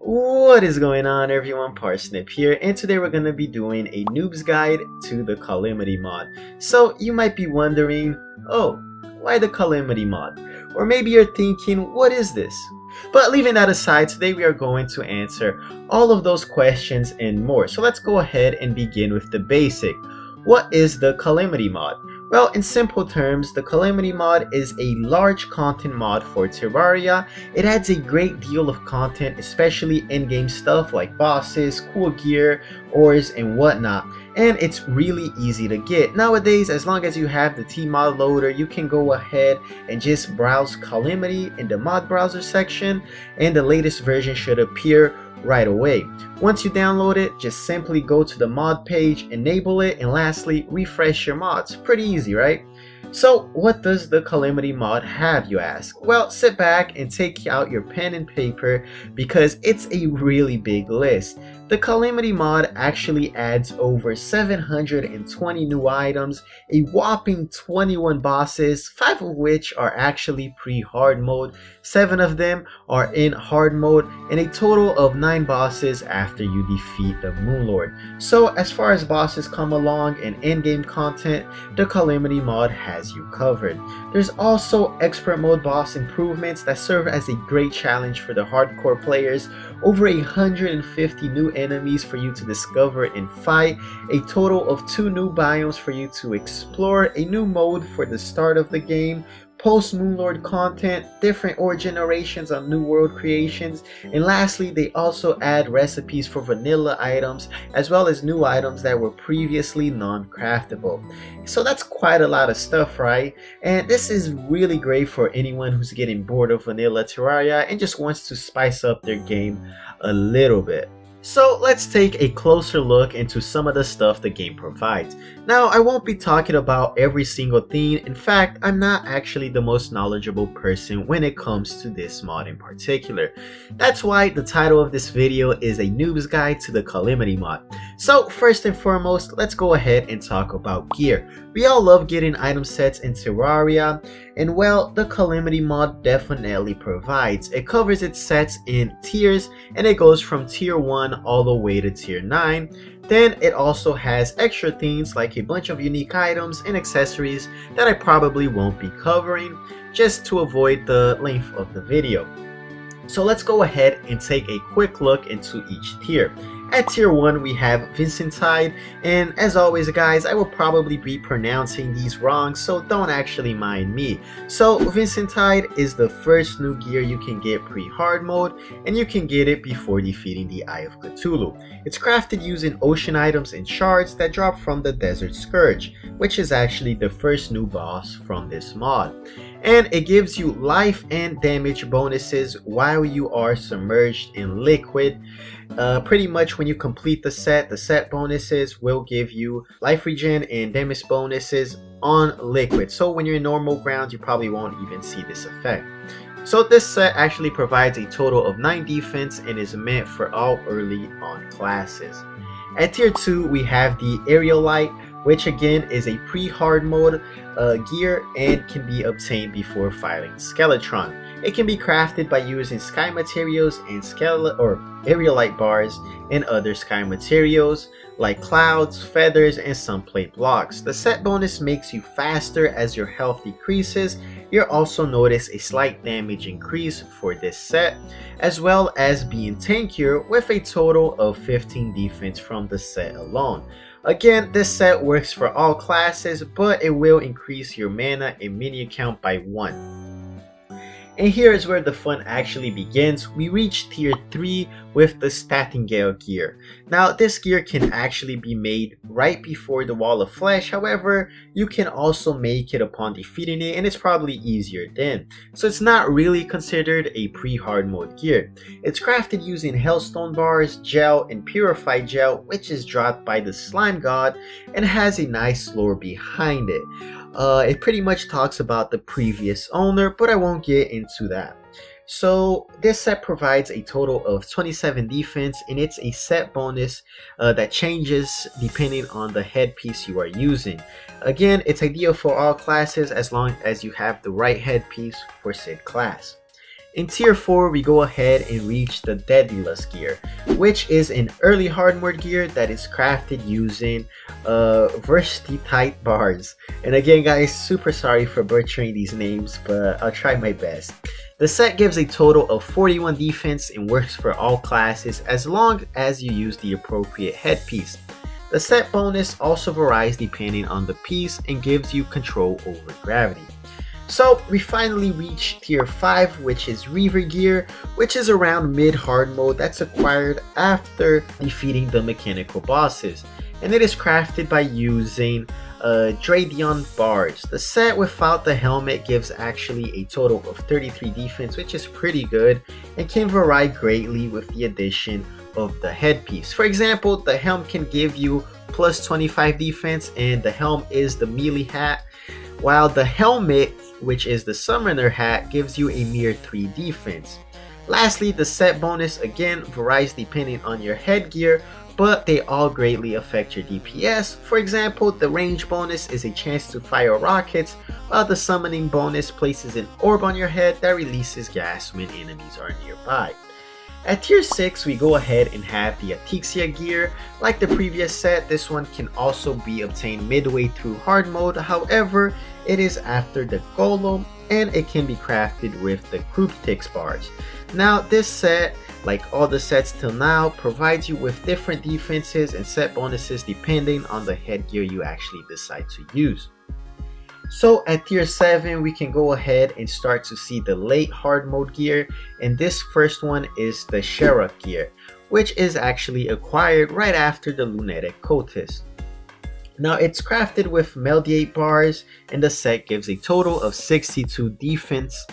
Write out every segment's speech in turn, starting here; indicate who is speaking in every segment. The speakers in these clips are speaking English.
Speaker 1: What is going on, everyone? Parsnip here, and today we're going to be doing a noob's guide to the calamity mod. So you might be wondering, oh, why the calamity mod? Or maybe you're thinking, what is this? But leaving that aside, today we are going to answer all of those questions and more. So let's go ahead and begin with the basic. What is the calamity mod? Well, in simple terms, the calamity mod is a large content mod for Terraria. It adds a great deal of content, especially in-game stuff like bosses, cool gear, ores, and whatnot. And it's really easy to get. Nowadays, as long as you have the T-mod loader, you can go ahead and just browse Calamity in the mod browser section, and the latest version should appear right away. Once you download it, just simply go to the mod page, enable it, and lastly, refresh your mods. Pretty easy, right? So what does the calamity mod have, you ask? Well, sit back and take out your pen and paper because it's a really big list. The calamity mod actually adds over 720 new items, a whopping 21 bosses, 5 of which are actually pre-hard mode, 7 of them are in hard mode, and a total of 9 bosses after you defeat the Moonlord. So as far as bosses come along and in-game content, the calamity mod has you covered. There's also expert mode boss improvements that serve as a great challenge for the hardcore players, over 150 new enemies for you to discover and fight, a total of 2 new biomes for you to explore, a new mode for the start of the game, post Moonlord content, different ore generations on new world creations, and lastly they also add recipes for vanilla items as well as new items that were previously non-craftable. So that's quite a lot of stuff, right? And this is really great for anyone who's getting bored of vanilla Terraria and just wants to spice up their game a little bit. So let's take a closer look into some of the stuff the game provides. Now, I won't be talking about every single thing. In fact, I'm not actually the most knowledgeable person when it comes to this mod in particular. That's why the title of this video is a noob's guide to the calamity mod. So first and foremost, let's go ahead and talk about gear. We all love getting item sets in Terraria, and well, the calamity mod definitely provides. It covers its sets in tiers, and it goes from tier 1 all the way to tier 9. Then it also has extra things like a bunch of unique items and accessories that I probably won't be covering just to avoid the length of the video. So let's go ahead and take a quick look into each tier. At tier 1 we have Vincent, and as always guys, I will probably be pronouncing these wrong, so don't actually mind me. So Vincent is the first new gear you can get pre-hard mode, and you can get it before defeating the Eye of Cthulhu. It's crafted using ocean items and shards that drop from the Desert Scourge, which is actually the first new boss from this mod. And it gives you life and damage bonuses while you are submerged in liquid. Pretty much when you complete the set bonuses will give you life regen and damage bonuses on liquid. So when you're in normal ground, you probably won't even see this effect. So this set actually provides a total of 9 defense and is meant for all early on classes. At tier 2 we have the Aerial Light, which again is a pre-hard mode gear and can be obtained before fighting Skeletron. It can be crafted by using sky materials and aerial light bars and other sky materials like clouds, feathers, and some plate blocks. The set bonus makes you faster as your health decreases. You'll also notice a slight damage increase for this set, as well as being tankier with a total of 15 defense from the set alone. Again, this set works for all classes, but it will increase your mana and minion count by 1. And here is where the fun actually begins. We reach tier 3 with the Gale gear. Now this gear can actually be made right before the Wall of Flesh, however you can also make it upon defeating it, and it's probably easier then. So it's not really considered a pre-hard mode gear. It's crafted using Hellstone bars, gel, and purified gel, which is dropped by the Slime God and has a nice lore behind it. It pretty much talks about the previous owner, but I won't get into that. So this set provides a total of 27 defense, and it's a set bonus that changes depending on the headpiece you are using. Again, it's ideal for all classes as long as you have the right headpiece for said class. In tier 4, we go ahead and reach the Deadly gear, which is an early hard mode gear that is crafted using Verstitite bars. And again guys, super sorry for butchering these names, but I'll try my best. The set gives a total of 41 defense and works for all classes as long as you use the appropriate headpiece. The set bonus also varies depending on the piece and gives you control over gravity. So we finally reached tier 5, which is Reaver gear, which is around mid hard mode that's acquired after defeating the mechanical bosses. And it is crafted by using Dradion bars. The set without the helmet gives actually a total of 33 defense, which is pretty good and can vary greatly with the addition of the headpiece. For example, the helm can give you plus 25 defense and the helm is the melee hat, while the helmet, which is the summoner hat, gives you a mere 3 defense. Lastly, the set bonus again varies depending on your headgear, but they all greatly affect your DPS. For example, the range bonus is a chance to fire rockets, while the summoning bonus places an orb on your head that releases gas when enemies are nearby. At tier 6, we go ahead and have the Atixia gear. Like the previous set, this one can also be obtained midway through hard mode. However, it is after the Golem and it can be crafted with the Cryptix bars. Now this set, like all the sets till now, provides you with different defenses and set bonuses depending on the headgear you actually decide to use. So at tier 7, we can go ahead and start to see the late hard mode gear, and this first one is the Sheriff gear, which is actually acquired right after the Lunatic Cultist. Now it's crafted with Meldiate bars and the set gives a total of 62 defense,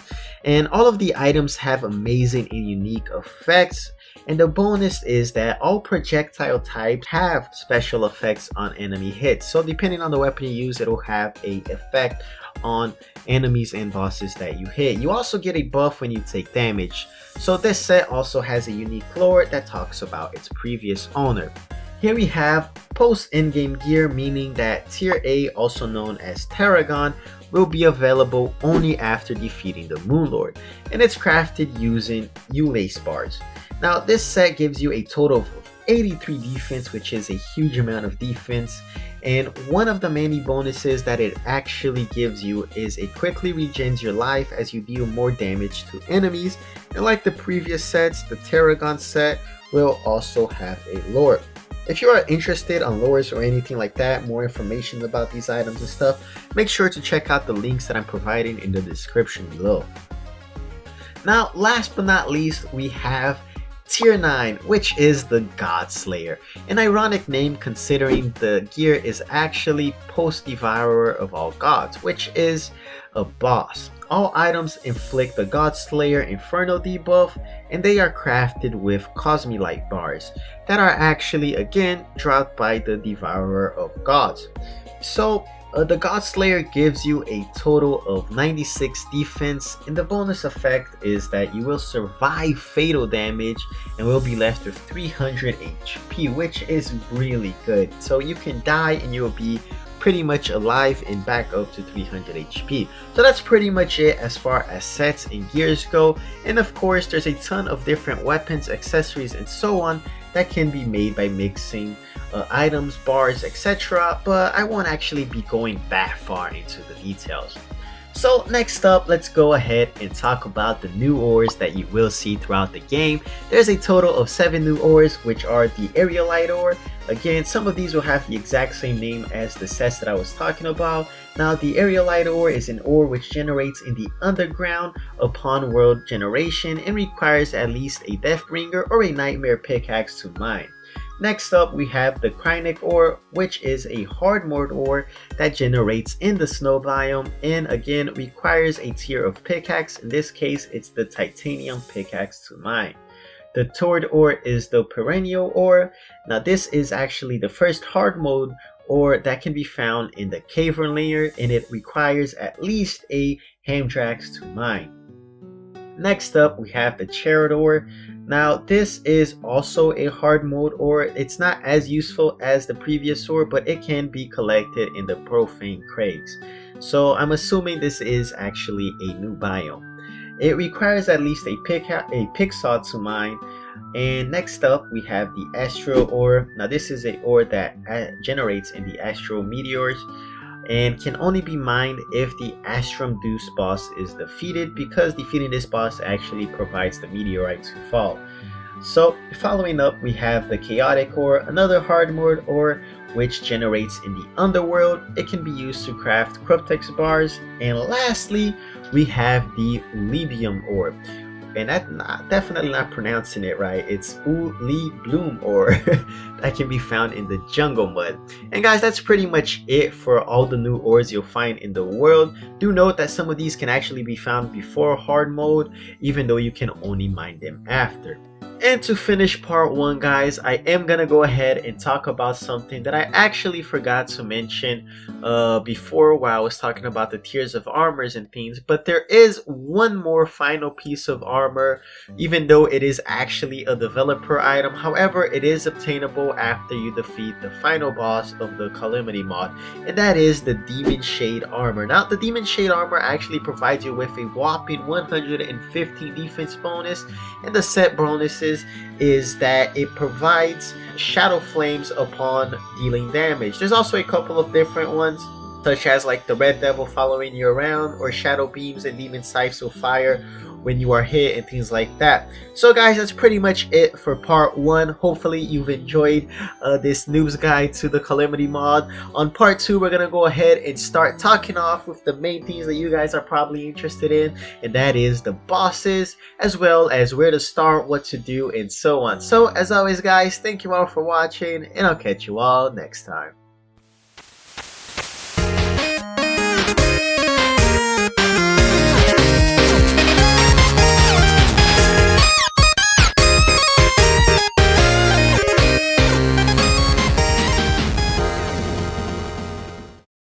Speaker 1: and all of the items have amazing and unique effects. And the bonus is that all projectile types have special effects on enemy hits. So depending on the weapon you use, it will have an effect on enemies and bosses that you hit. You also get a buff when you take damage. So this set also has a unique lore that talks about its previous owner. Here we have post endgame gear, meaning that tier A, also known as Paragon, will be available only after defeating the Moon Lord, and it's crafted using Ulace bars. Now this set gives you a total of 83 defense, which is a huge amount of defense, and one of the many bonuses that it actually gives you is it quickly regens your life as you deal more damage to enemies. And like the previous sets, the Paragon set will also have a lore. If you are interested on lores or anything like that, more information about these items and stuff, make sure to check out the links that I'm providing in the description below. Now last but not least, we have tier 9, which is the God Slayer. An ironic name considering the gear is actually Post Devourer of all gods, which is a boss. All items inflict the God Slayer Inferno debuff, and they are crafted with Cosmolite bars that are actually again dropped by the Devourer of Gods. So the God Slayer gives you a total of 96 defense, and the bonus effect is that you will survive fatal damage and will be left with 300 HP, which is really good. So you can die and you will be pretty much alive and back up to 300 HP. So that's pretty much it as far as sets and gears go. And of course, there's a ton of different weapons, accessories, and so on that can be made by mixing items, bars, etc. But I won't actually be going that far into the details. So next up, let's go ahead and talk about the new ores that you will see throughout the game. There's a total of 7 new ores, which are the Aerolite ore. Again, some of these will have the exact same name as the sets that I was talking about. Now, the Aerolite ore is an ore which generates in the underground upon world generation and requires at least a Deathbringer or a Nightmare pickaxe to mine. Next up, we have the Krynic ore, which is a hard mode ore that generates in the snow biome and again requires a tier of pickaxe. In this case, it's the titanium pickaxe to mine. The Tord ore is the perennial ore. Now this is actually the first hard mode ore that can be found in the cavern layer, and it requires at least a Hamdrax to mine. Next up, we have the Chariot ore. Now this is also a hard mode ore. It's not as useful as the previous ore, but it can be collected in the Profane Crags. So I'm assuming this is actually a new biome. It requires at least a pixel to mine. And next up we have the astral ore. Now this is a ore that generates in the astral meteors and can only be mined if the Astrum Deuce boss is defeated, because defeating this boss actually provides the meteorite to fall. So following up we have the chaotic ore, another hard mode ore which generates in the underworld. It can be used to craft Cryptex bars. And lastly we have the Libium ore, and that's definitely not pronouncing it right. It's Bloom ore that can be found in the jungle mud. And guys, that's pretty much it for all the new ores you'll find in the world. Do note that some of these can actually be found before hard mode, even though you can only mine them after. And to finish part 1, guys, I am gonna go ahead and talk about something that I actually forgot to mention before while I was talking about the tiers of armors and things. But there is one more final piece of armor, even though it is actually a developer item. However, it is obtainable after you defeat the final boss of the Calamity mod, and that is the Demon Shade armor. Now, the Demon Shade armor actually provides you with a whopping 115 defense bonus, and the set bonuses is that it provides shadow flames upon dealing damage. There's also a couple of different ones, such as like the Red Devil following you around, or shadow beams and demon scythes of fire when you are hit, and things like that. So guys, that's pretty much it for part 1. Hopefully you've enjoyed this noob's guide to the Calamity mod. On part 2, we're gonna go ahead and start talking off with the main things that you guys are probably interested in, and that is the bosses, as well as where to start, what to do, and so on. So as always guys, thank you all for watching, and I'll catch you all next time.